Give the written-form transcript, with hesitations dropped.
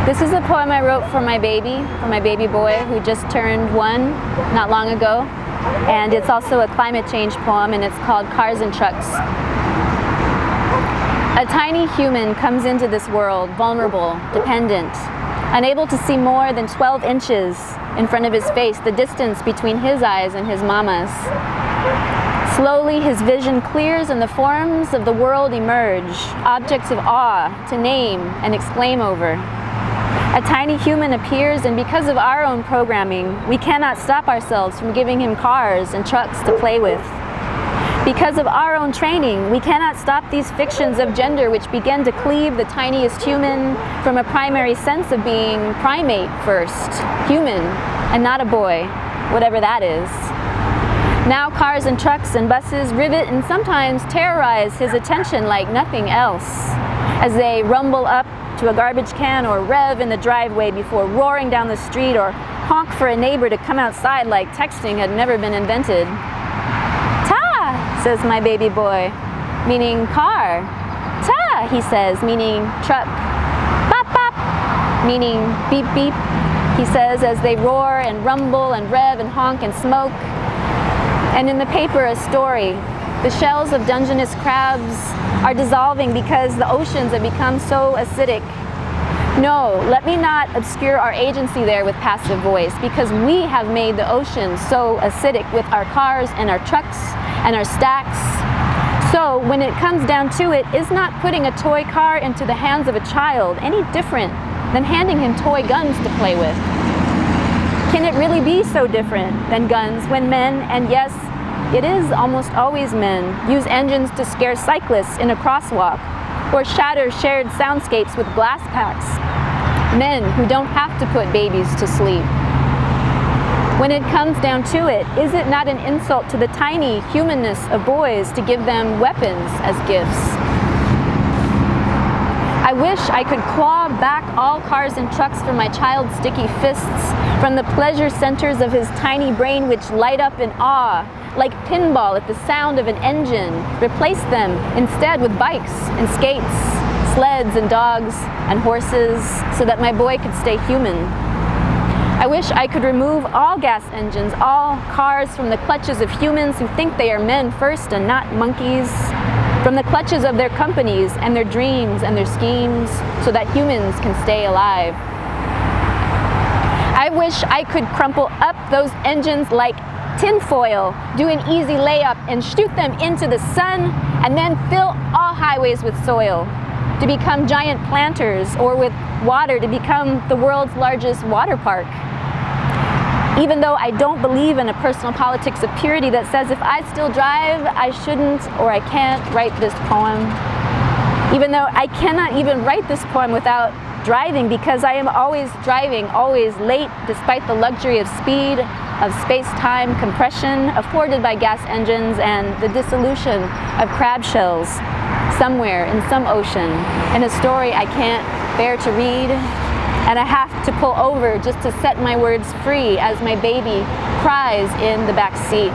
This is a poem I wrote for my baby boy who just turned 1 not long ago. And it's also a climate change poem, and it's called Cars and Trucks. A tiny human comes into this world vulnerable, dependent, unable to see more than 12 inches in front of his face, the distance between his eyes and his mama's. Slowly his vision clears and the forms of the world emerge, objects of awe to name and exclaim over. A tiny human appears, and because of our own programming, we cannot stop ourselves from giving him cars and trucks to play with. Because of our own training, we cannot stop these fictions of gender which begin to cleave the tiniest human from a primary sense of being primate first, human, and not a boy, whatever that is. Now cars and trucks and buses rivet and sometimes terrorize his attention like nothing else, as they rumble up to a garbage can or rev in the driveway before roaring down the street or honk for a neighbor to come outside like texting had never been invented. Ta, says my baby boy, meaning car. Ta, he says, meaning truck. Bop, bop, meaning beep, beep, he says as they roar and rumble and rev and honk and smoke. And in the paper, a story. The shells of Dungeness crabs are dissolving because the oceans have become so acidic. No, let me not obscure our agency there with passive voice, because we have made the oceans so acidic with our cars and our trucks and our stacks. So when it comes down to it, is not putting a toy car into the hands of a child any different than handing him toy guns to play with? Can it really be so different than guns when men, and yes, it is almost always men, use engines to scare cyclists in a crosswalk or shatter shared soundscapes with glass packs? Men who don't have to put babies to sleep. When it comes down to it, is it not an insult to the tiny humanness of boys to give them weapons as gifts? I wish I could claw back all cars and trucks from my child's sticky fists, from the pleasure centers of his tiny brain which light up in awe, like pinball at the sound of an engine, replace them instead with bikes and skates, sleds and dogs and horses, so that my boy could stay human. I wish I could remove all gas engines, all cars from the clutches of humans who think they are men first and not monkeys, from the clutches of their companies and their dreams and their schemes, so that humans can stay alive. I wish I could crumple up those engines like tinfoil, do an easy layup and shoot them into the sun, and then fill all highways with soil to become giant planters, or with water to become the world's largest water park. Even though I don't believe in a personal politics of purity that says if I still drive, I shouldn't or I can't write this poem. Even though I cannot even write this poem without driving, because I am always driving, always late, despite the luxury of speed, of space-time compression afforded by gas engines and the dissolution of crab shells somewhere in some ocean, in a story I can't bear to read, and I have to pull over just to set my words free as my baby cries in the back seat.